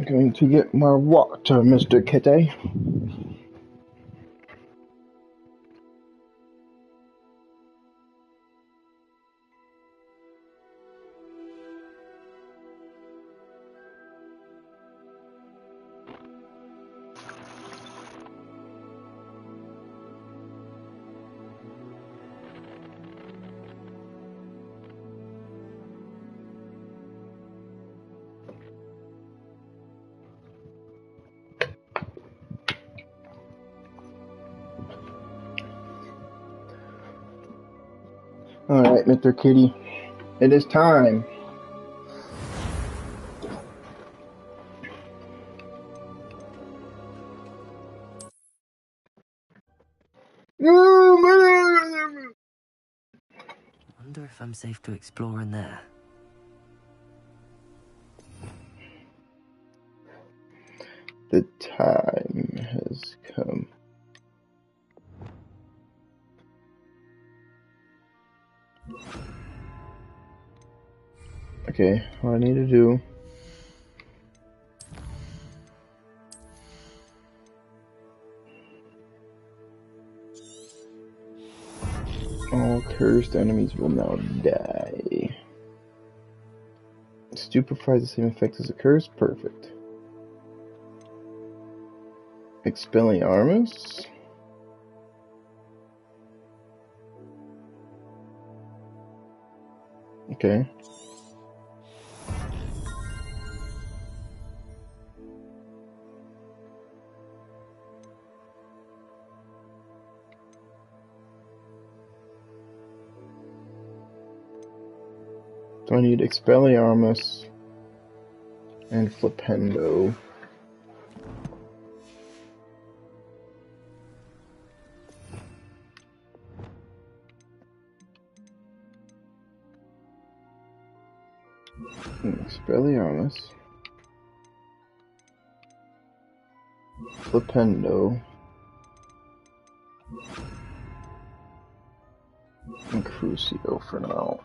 going to get my water, Mr. Kitty. Alright, Mr. Kitty. It is time. Wonder if I'm safe to explore in there. The time has come. Okay, what I need to do. All cursed enemies will now die. Stupefy the same effect as a curse? Perfect. Expelliarmus? Okay. So I need Expelliarmus and Flipendo. Expelliarmus. Flipendo. And Crucio for now.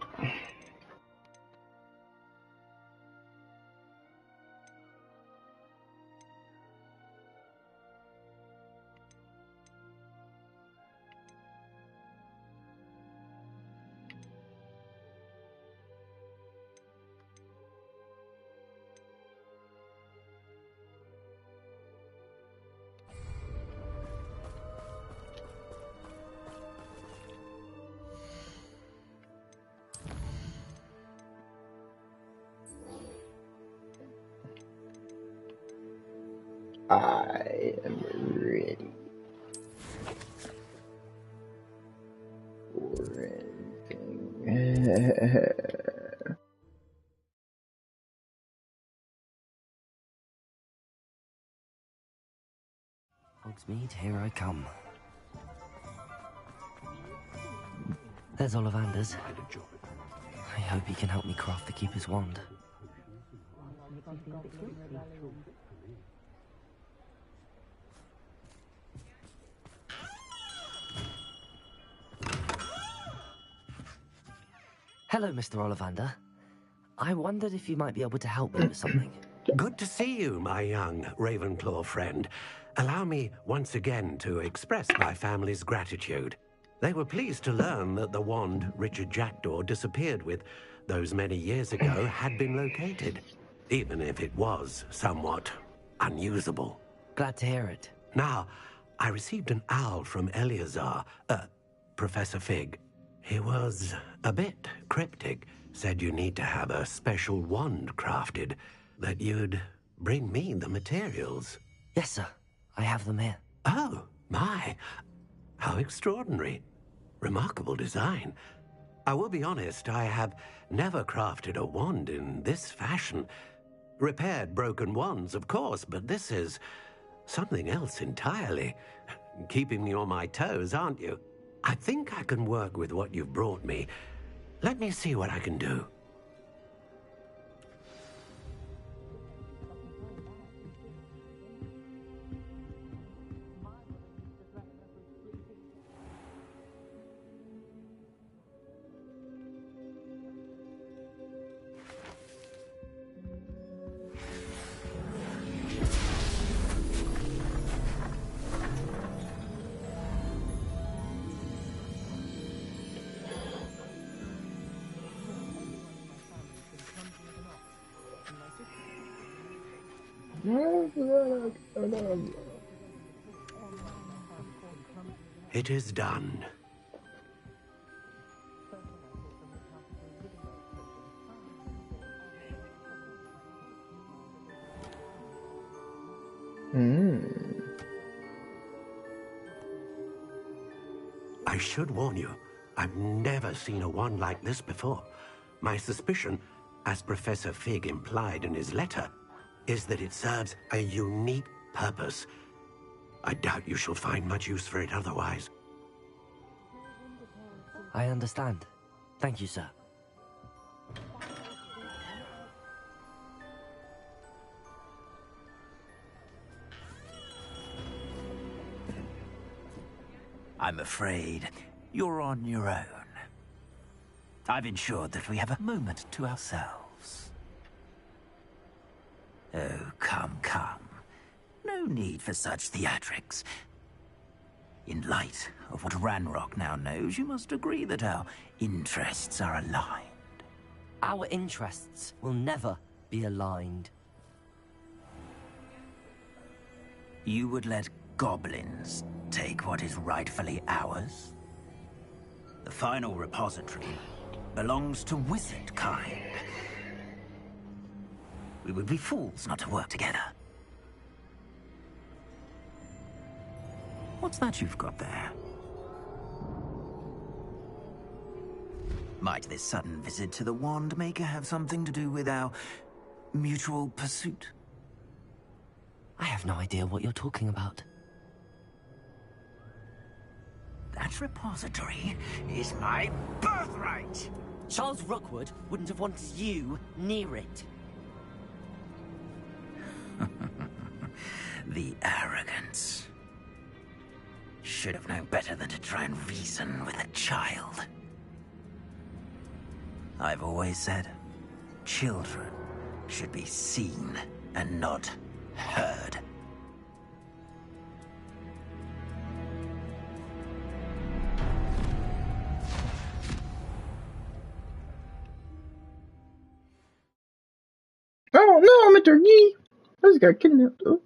I am ready for anything. Hogsmeade, here I come. There's Ollivander's. I hope he can help me craft the Keeper's Wand. Hello, Mr. Ollivander. I wondered if you might be able to help me with something. Good to see you, my young Ravenclaw friend. Allow me once again to express my family's gratitude. They were pleased to learn that the wand Richard Jackdaw disappeared with those many years ago had been located, even if it was somewhat unusable. Glad to hear it. Now, I received an owl from Eleazar, Professor Fig. He was a bit cryptic, said you need to have a special wand crafted, that you'd bring me the materials. Yes, sir. I have them here. Oh, my. How extraordinary. Remarkable design. I will be honest, I have never crafted a wand in this fashion. Repaired broken wands, of course, but this is something else entirely. Keeping me on my toes, aren't you? I think I can work with what you've brought me. Let me see what I can do. It is done. I should warn you, I've never seen a wand like this before. My suspicion, as Professor Fig implied in his letter, is that it serves a unique purpose. I doubt you shall find much use for it otherwise. I understand. Thank you, sir. I'm afraid you're on your own. I've ensured that we have a moment to ourselves. Oh, come, come. No need for such theatrics. In light of what Ranrock now knows, you must agree that our interests are aligned. Our interests will never be aligned. You would let goblins take what is rightfully ours? The final repository belongs to wizard kind. We would be fools not to work together. What's that you've got there? Might this sudden visit to the Wand Maker have something to do with our mutual pursuit? I have no idea what you're talking about. That repository is my birthright! Charles Rookwood wouldn't have wanted you near it. The arrogance. Should have known better than to try and reason with a child. I've always said, children should be seen and not heard. Oh no, I'm a turkey. I just got kidnapped. Oh.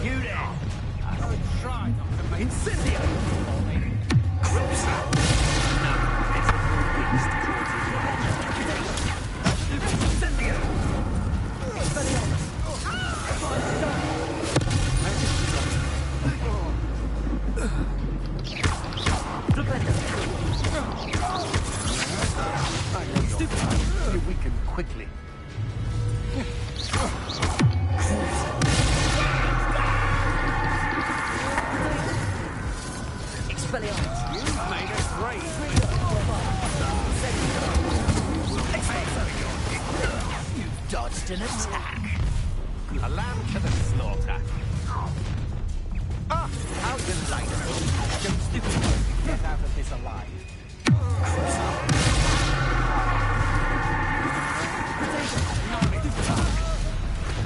You there! Try not to make Incendio! You weaken quickly. Expelliarmus. You made us brave. You've dodged an attack. A lamb to the slaughter. Ah, how delightful. Don't stupid get out of this alive.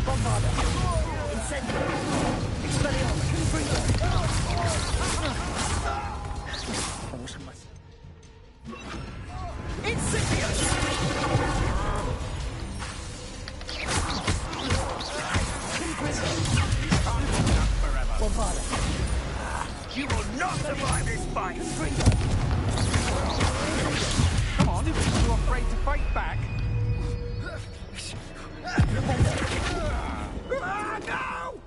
Bombarda. Incendio. Expelliarmus. You will not survive this fight! Come on, you're afraid to fight back. No!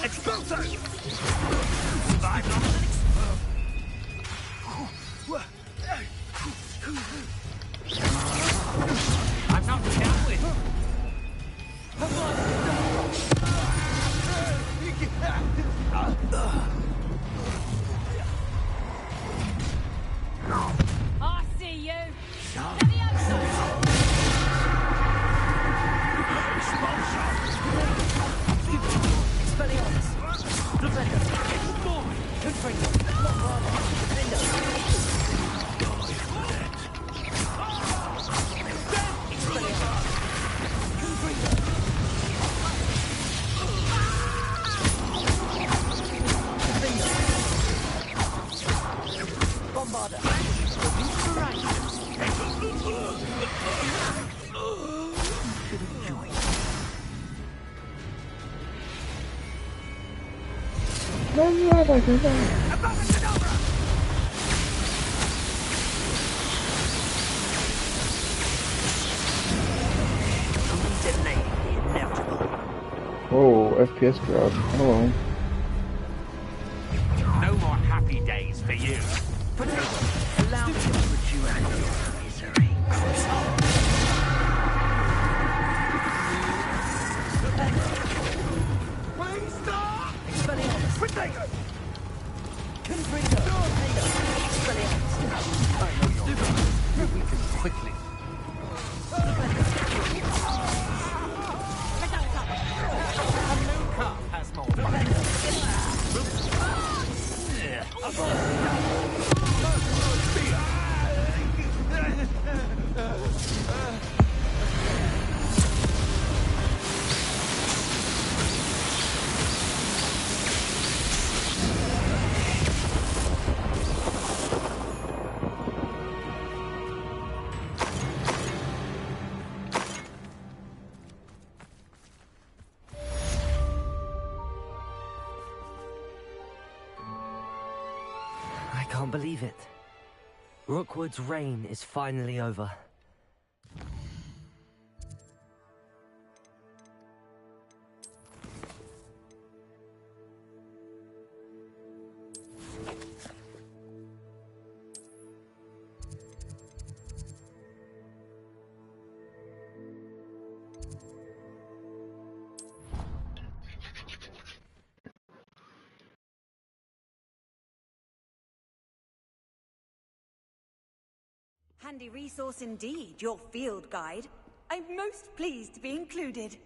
Expulso! Survive not I'm not coward. I see you. No, no, no, no, no. Delay the inevitable. Oh, FPS crowd. Hello. No more happy days for you. Allow me to put you out of your misery. Please stop! Expelliarmus! Protego! Confringo! Halo! Expelliarmus! I know you're weaken quickly. A new calf has more fun. I can't believe it. Rookwood's reign is finally over. Handy resource indeed, your field guide. I'm most pleased to be included.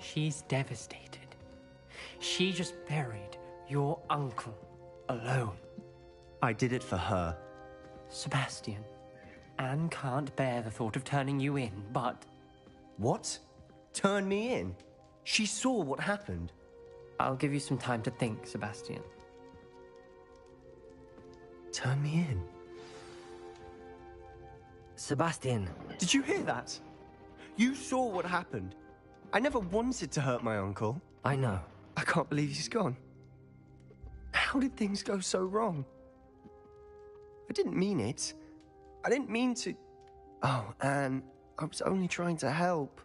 She's devastated. She just buried your uncle alone. I did it for her. Sebastian, Anne can't bear the thought of turning you in, but What? Turn me in? She saw what happened. I'll give you some time to think, Sebastian. Turn me in? Sebastian, Did you hear that? You saw what happened. I never wanted to hurt my uncle. I know. I can't believe he's gone. How did things go so wrong? I didn't mean it. I didn't mean to... Oh, Anne, I was only trying to help.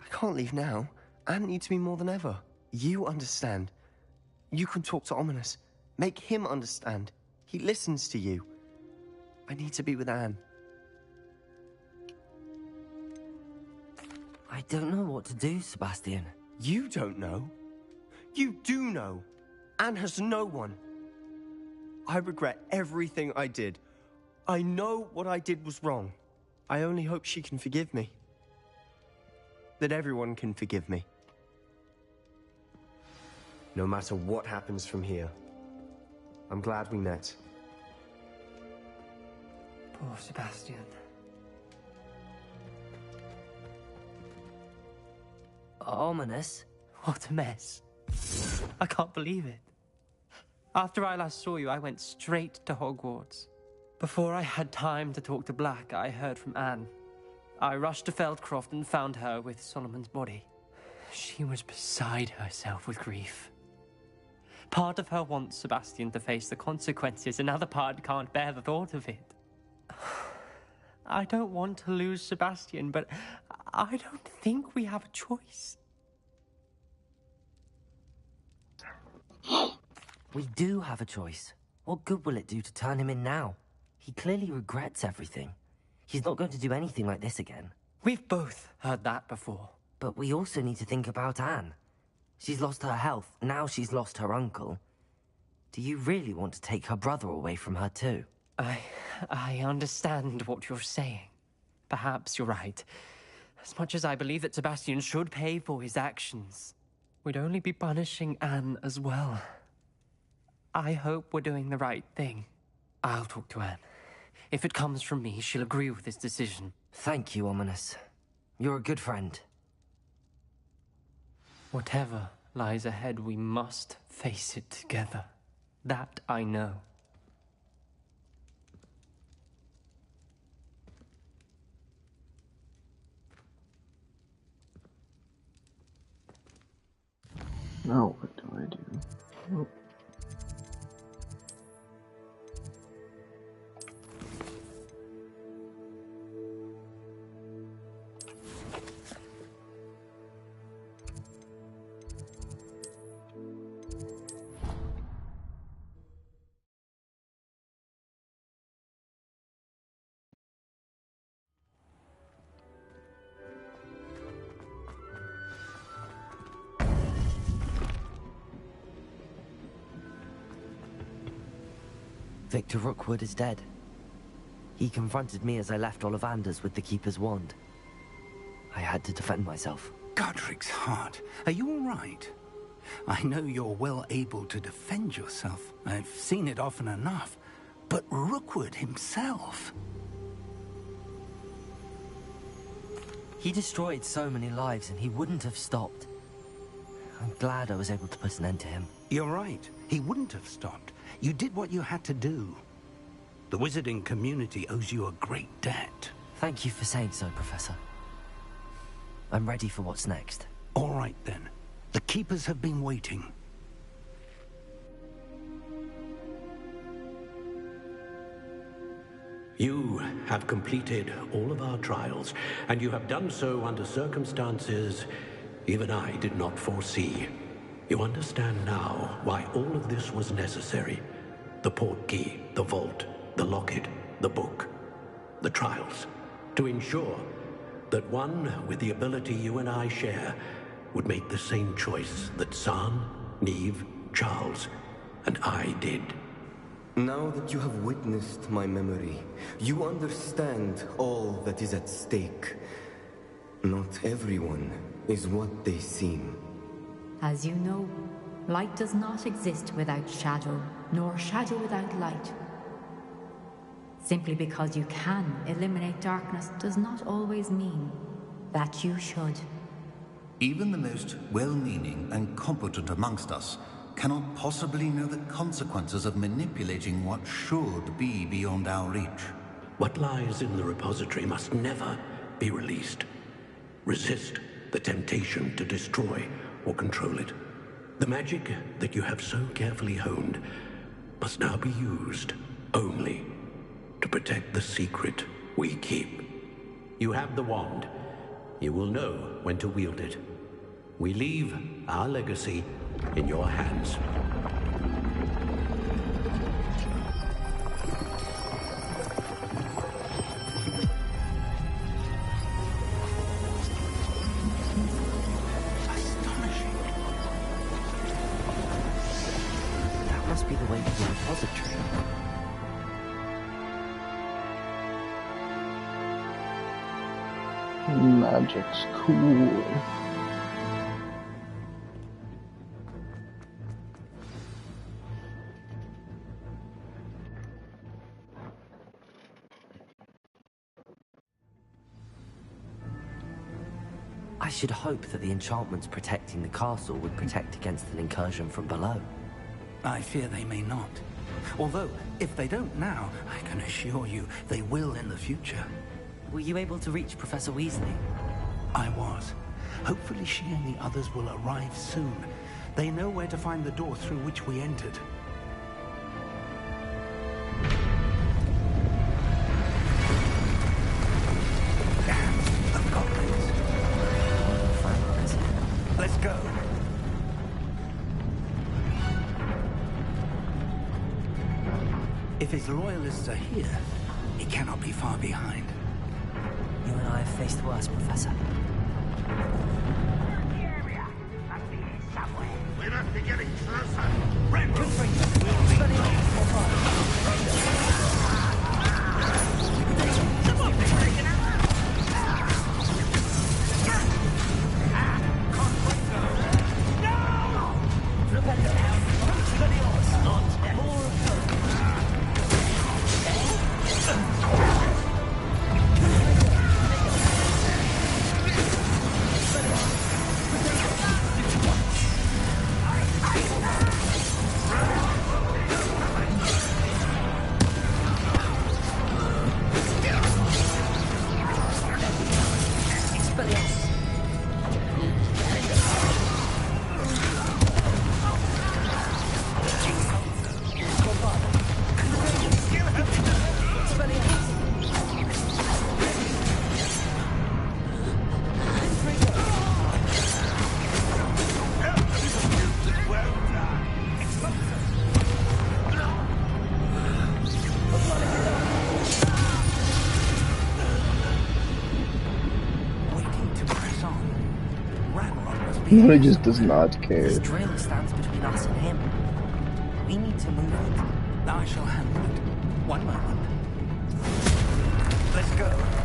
I can't leave now. Anne needs me more than ever. You understand. You can talk to Ominous. Make him understand. He listens to you. I need to be with Anne. I don't know what to do, Sebastian. You don't know. You do know. Anne has no one. I regret everything I did. I know what I did was wrong. I only hope she can forgive me. That everyone can forgive me. No matter what happens from here, I'm glad we met. Poor Sebastian. Ominous? What a mess. I can't believe it. After I last saw you, I went straight to Hogwarts. Before I had time to talk to Black, I heard from Anne. I rushed to Feldcroft and found her with Solomon's body. She was beside herself with grief. Part of her wants Sebastian to face the consequences, another part can't bear the thought of it. I don't want to lose Sebastian, but I don't think we have a choice. We do have a choice. What good will it do to turn him in now? He clearly regrets everything. He's not going to do anything like this again. We've both heard that before. But we also need to think about Anne. She's lost her health, now she's lost her uncle. Do you really want to take her brother away from her too? I understand what you're saying. Perhaps you're right. As much as I believe that Sebastian should pay for his actions, we'd only be punishing Anne as well. I hope we're doing the right thing. I'll talk to Anne. If it comes from me, she'll agree with this decision. Thank you, Ominis. You're a good friend. Whatever lies ahead, we must face it together. That I know. Now what do I do? Oh. Victor Rookwood is dead. He confronted me as I left Ollivander's with the Keeper's wand. I had to defend myself. Godric's heart. Are you all right? I know you're well able to defend yourself. I've seen it often enough. But Rookwood himself... He destroyed so many lives and he wouldn't have stopped. I'm glad I was able to put an end to him. You're right. He wouldn't have stopped. You did what you had to do. The wizarding community owes you a great debt. Thank you for saying so, Professor. I'm ready for what's next. All right, then. The Keepers have been waiting. You have completed all of our trials, and you have done so under circumstances even I did not foresee. You understand now why all of this was necessary. The portkey, the vault, the locket, the book, the trials. To ensure that one with the ability you and I share would make the same choice that Zaan, Niamh, Charles, and I did. Now that you have witnessed my memory, you understand all that is at stake. Not everyone is what they seem. As you know, light does not exist without shadow, nor shadow without light. Simply because you can eliminate darkness does not always mean that you should. Even the most well-meaning and competent amongst us cannot possibly know the consequences of manipulating what should be beyond our reach. What lies in the repository must never be released. Resist the temptation to destroy or control it. The magic that you have so carefully honed must now be used only to protect the secret we keep. You have the wand. You will know when to wield it. We leave our legacy in your hands. That must be the way to the repository. Magic's cool. I should hope that the enchantments protecting the castle would protect against an incursion from below. I fear they may not. Although, if they don't now, I can assure you they will in the future. Were you able to reach Professor Weasley? I was. Hopefully she and the others will arrive soon. They know where to find the door through which we entered. The goblins. Let's go. If his loyalists are here, he cannot be far behind. You and I have faced worse, Professor. We must be getting closer. Red Room, we'll be He just does not care. This drill stands between us and him. We need to move it. I shall handle it. One moment. Let's go.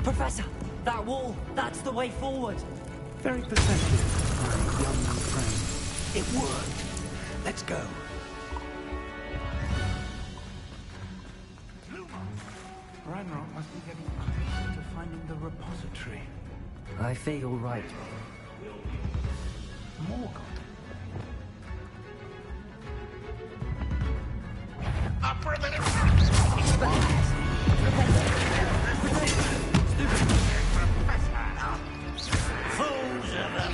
Professor, that wall, that's the way forward. Very perceptive, my young friend. It worked. Let's go. Ranrock must be getting closer to finding the repository. I fear you're right. Morgoth. Up for a minute. Fools of a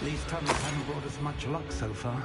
These tunnels haven't brought us much luck so far.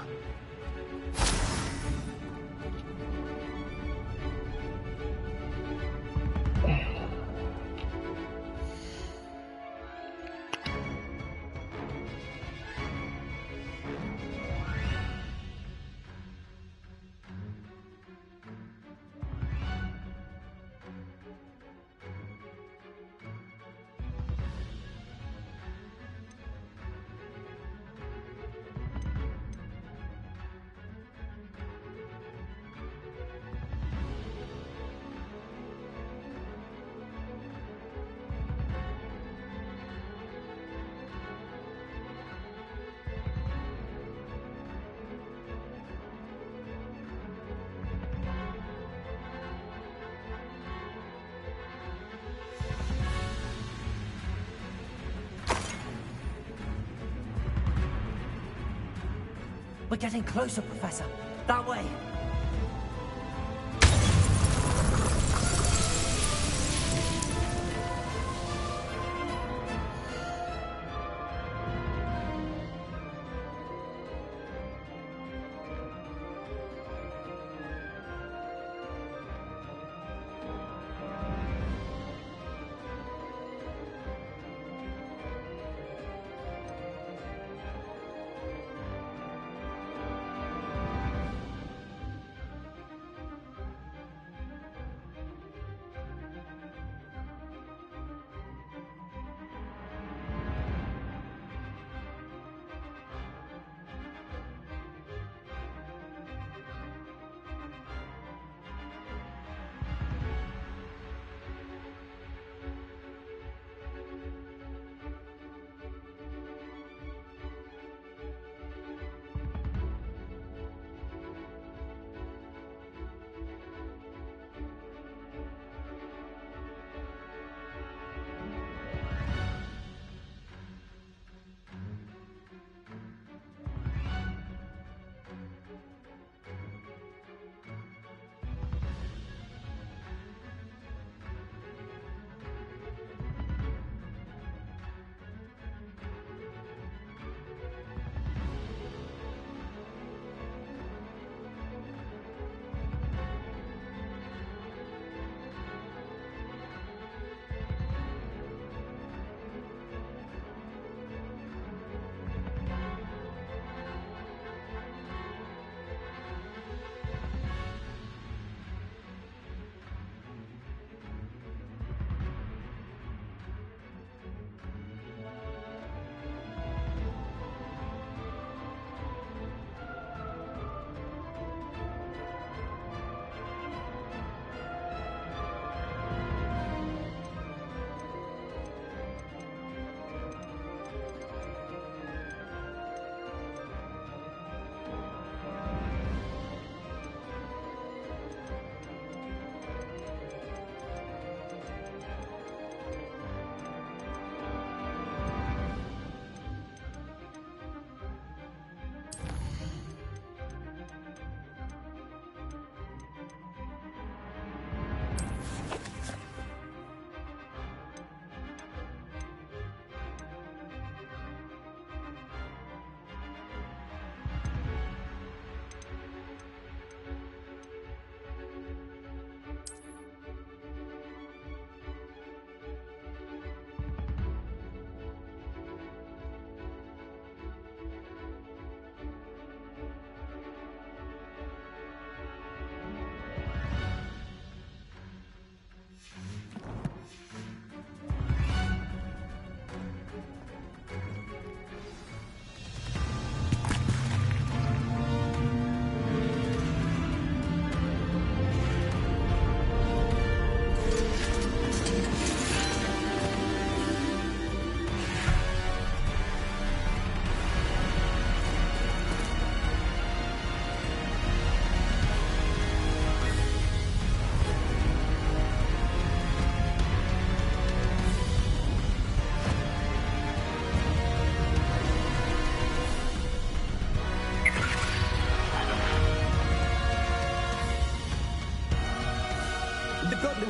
We're getting closer, Professor. That way.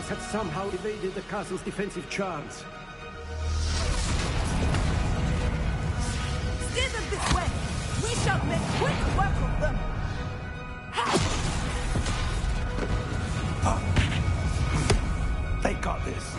Ranrockers have somehow evaded the castle's defensive charms. Steer them this way! We shall make quick work of them! They got this.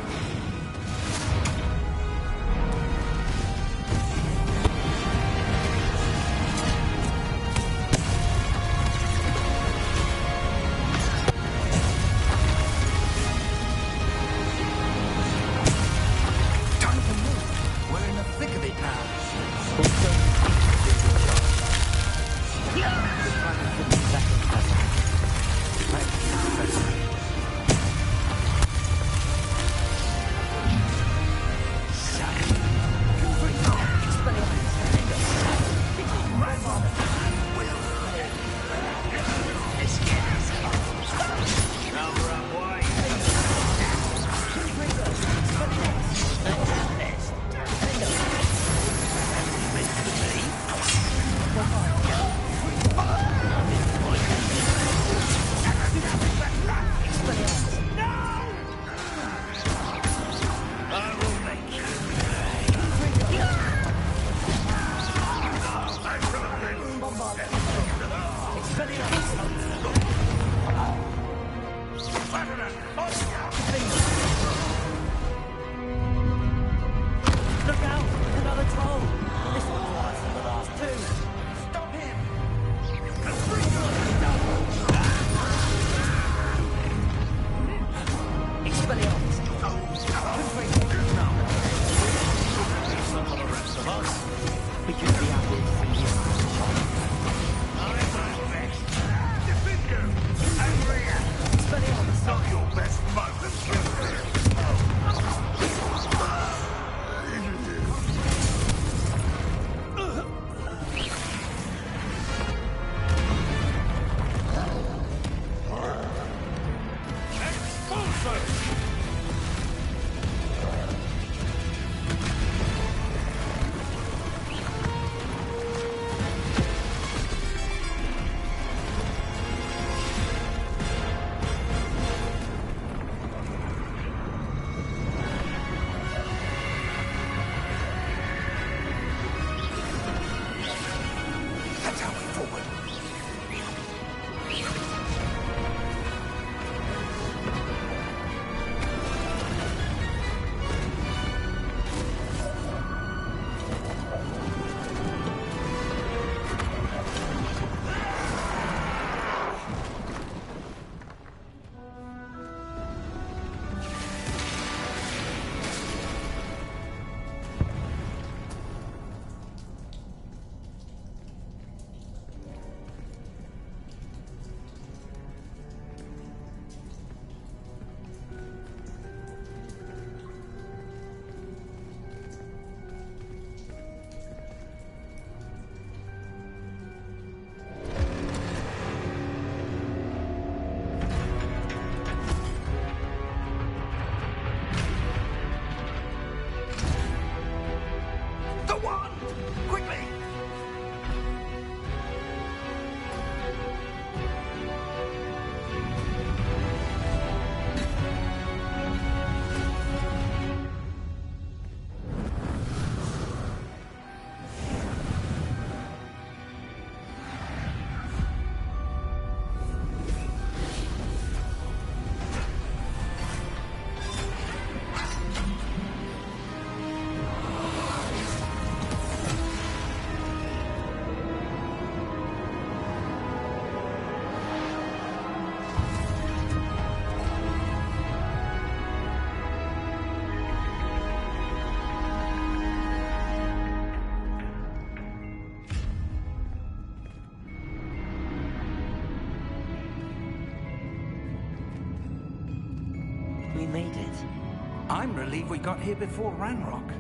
I'm relieved we got here before Ranrock.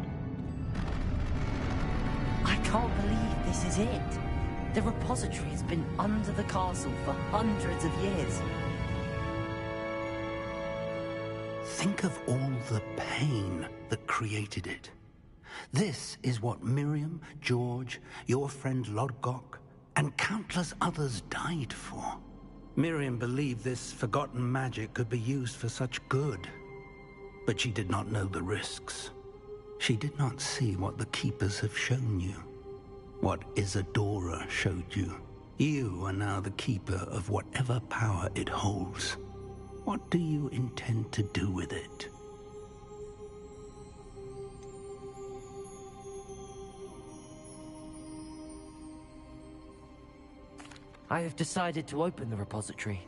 I can't believe this is it. The repository has been under the castle for hundreds of years. Think of all the pain that created it. This is what Miriam, George, your friend Lodgok, and countless others died for. Miriam believed this forgotten magic could be used for such good, but she did not know the risks. She did not see what the Keepers have shown you, what Isadora showed you. You are now the Keeper of whatever power it holds. What do you intend to do with it? I have decided to open the repository.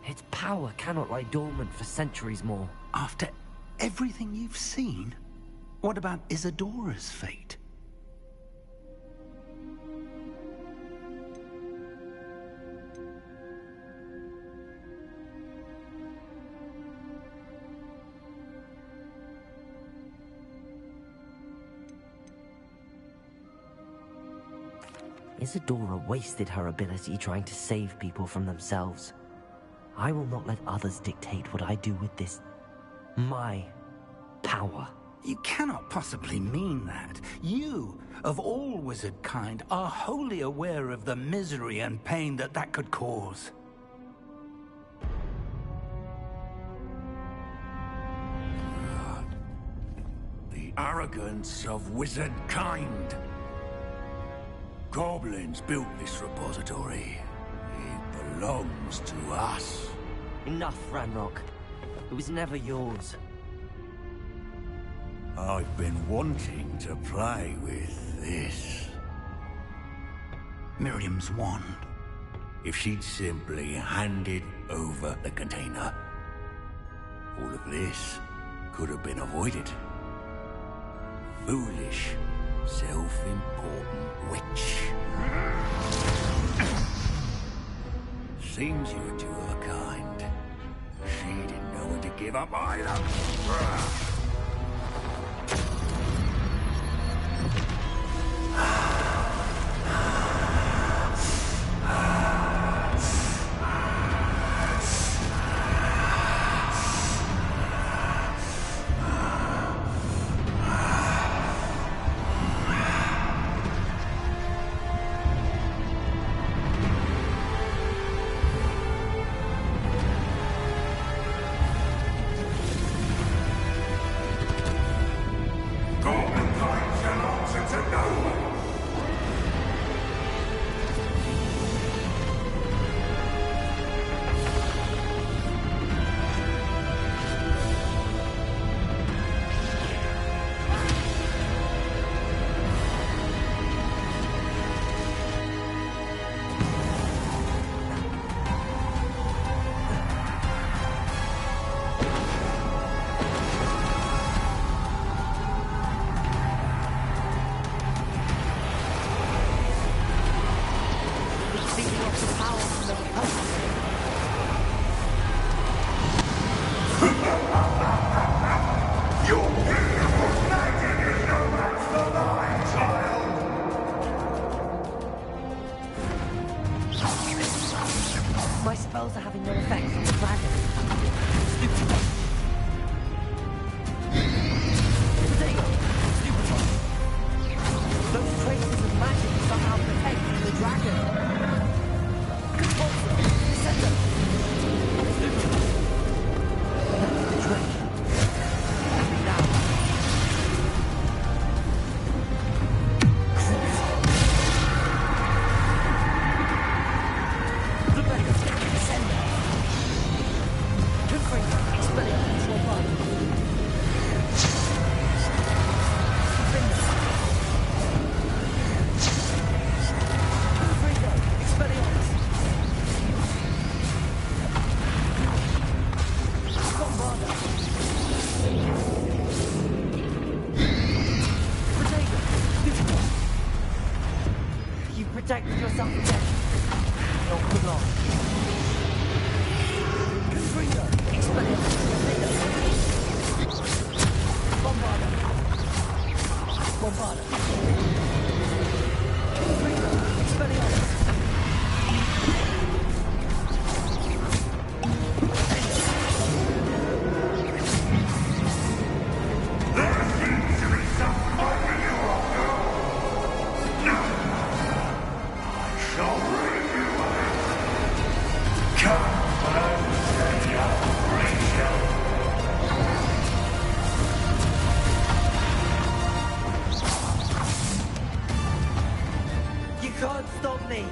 Its power cannot lie dormant for centuries more. After everything you've seen? What about Isadora's fate? Isadora wasted her ability trying to save people from themselves. I will not let others dictate what I do with this... my power. You cannot possibly mean that. You, of all wizard kind, are wholly aware of the misery and pain that could cause. The arrogance of wizard kind. Goblins built this repository. It belongs to us. Enough, Ranrock. It was never yours. I've been wanting to play with this. Miriam's wand. If she'd simply handed over the container, all of this could have been avoided. Foolish, self-important witch. Seems you were two of a kind. She didn't know when to give up either. My spells are having no effect on the dragon. Stupid. Potato. Stupid one. Those traces of magic are somehow protecting the dragon. Compulsor. Descender. Stupid one. That's the trick. Now. Protected yourself again. Don't put on. Katrina, Expelliarmus. Bombarda. Bombarda. Katrina, Expelliarmus. can't stop me!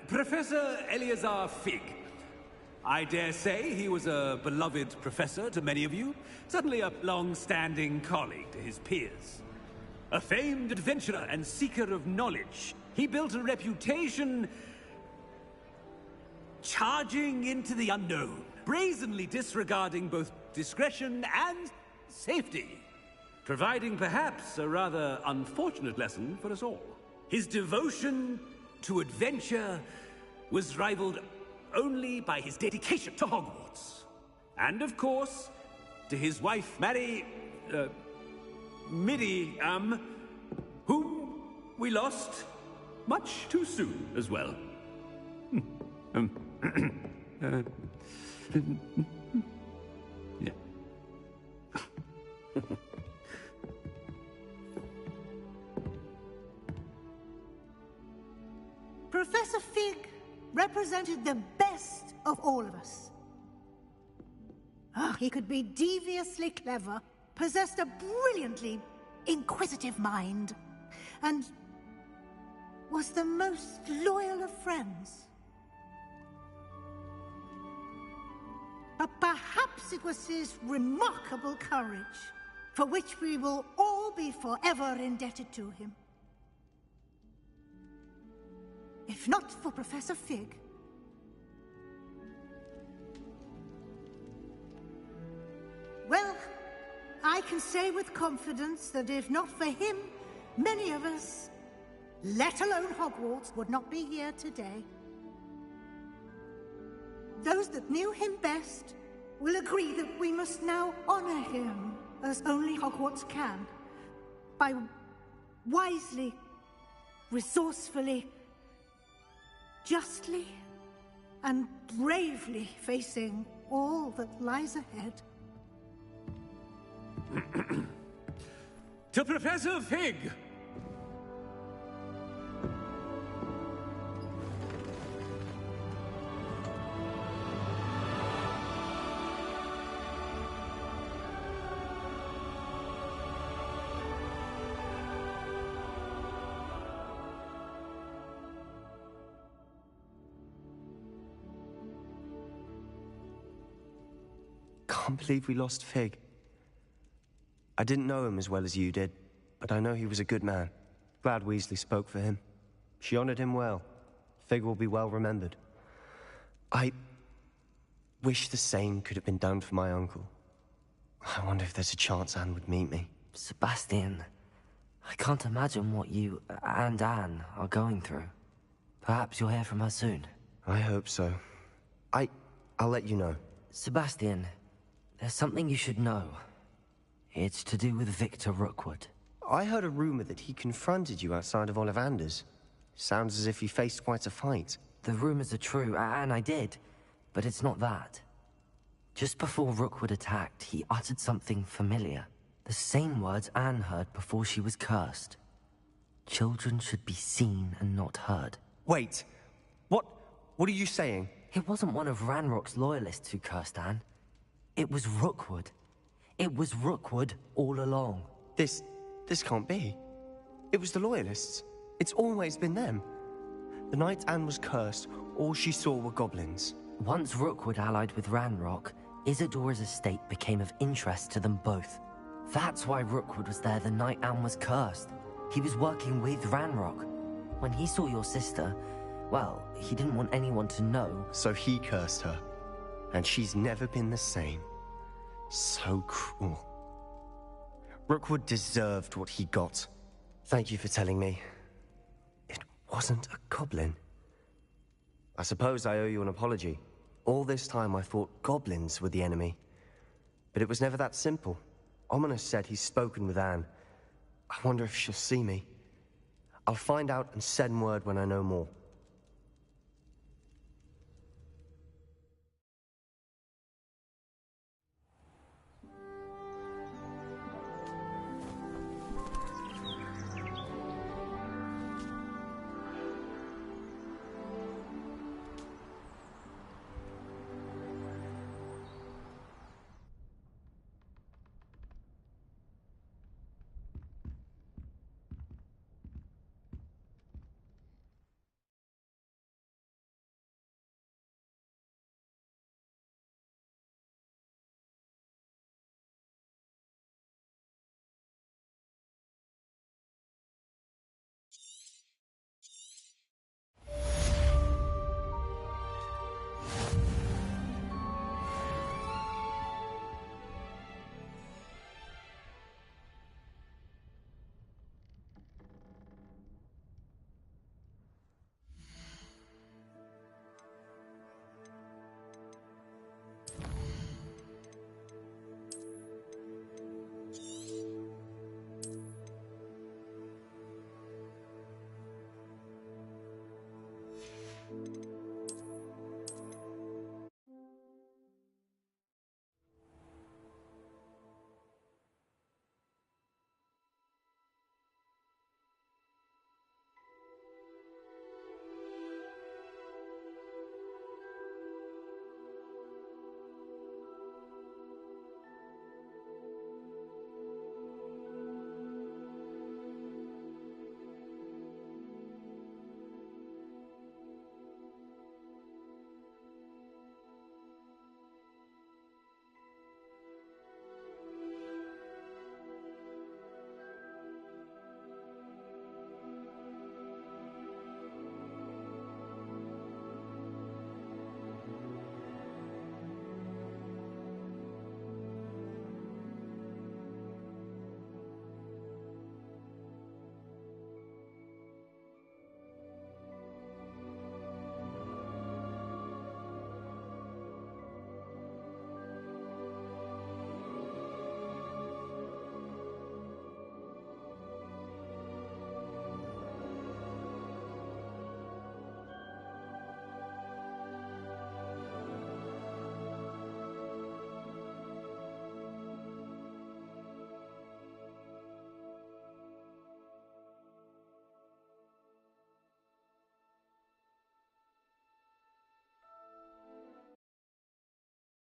Professor Eleazar Fig. I dare say he was a beloved professor to many of you, certainly a long-standing colleague to his peers. A famed adventurer and seeker of knowledge, he built a reputation charging into the unknown, brazenly disregarding both discretion and safety, providing perhaps a rather unfortunate lesson for us all. His devotion to adventure was rivaled only by his dedication to Hogwarts. And of course, to his wife, Miriam, whom we lost much too soon as well. Yeah. Professor Fig represented the best of all of us. He could be deviously clever, possessed a brilliantly inquisitive mind, and was the most loyal of friends. But perhaps it was his remarkable courage, for which we will all be forever indebted to him. If not for Professor Fig, well, I can say with confidence that if not for him, many of us, let alone Hogwarts, would not be here today. Those that knew him best will agree that we must now honor him as only Hogwarts can, by wisely, resourcefully, justly, and bravely facing all that lies ahead. To Professor Fig! Can't believe we lost Fig. I didn't know him as well as you did, but I know he was a good man. Glad Weasley spoke for him. She honored him well. Fig will be well remembered. I wish the same could have been done for my uncle. I wonder if there's a chance Anne would meet me. Sebastian, I can't imagine what you and Anne are going through. Perhaps you'll hear from her soon. I hope so. I'll let you know. Sebastian, there's something you should know. It's to do with Victor Rookwood. I heard a rumor that he confronted you outside of Ollivander's. Sounds as if he faced quite a fight. The rumors are true, and I did, but it's not that. Just before Rookwood attacked, he uttered something familiar. The same words Anne heard before she was cursed. Children should be seen and not heard. Wait, what are you saying? It wasn't one of Ranrock's loyalists who cursed Anne. It was Rookwood. It was Rookwood all along. This can't be. It was the Loyalists. It's always been them. The night Anne was cursed, all she saw were goblins. Once Rookwood allied with Ranrock, Isadora's estate became of interest to them both. That's why Rookwood was there the night Anne was cursed. He was working with Ranrock. When he saw your sister, well, he didn't want anyone to know. So he cursed her. And she's never been the same. So cruel. Rookwood deserved what he got. Thank you for telling me. It wasn't a goblin. I suppose I owe you an apology. All this time I thought goblins were the enemy. But it was never that simple. Ominis said he's spoken with Anne. I wonder if she'll see me. I'll find out and send word when I know more.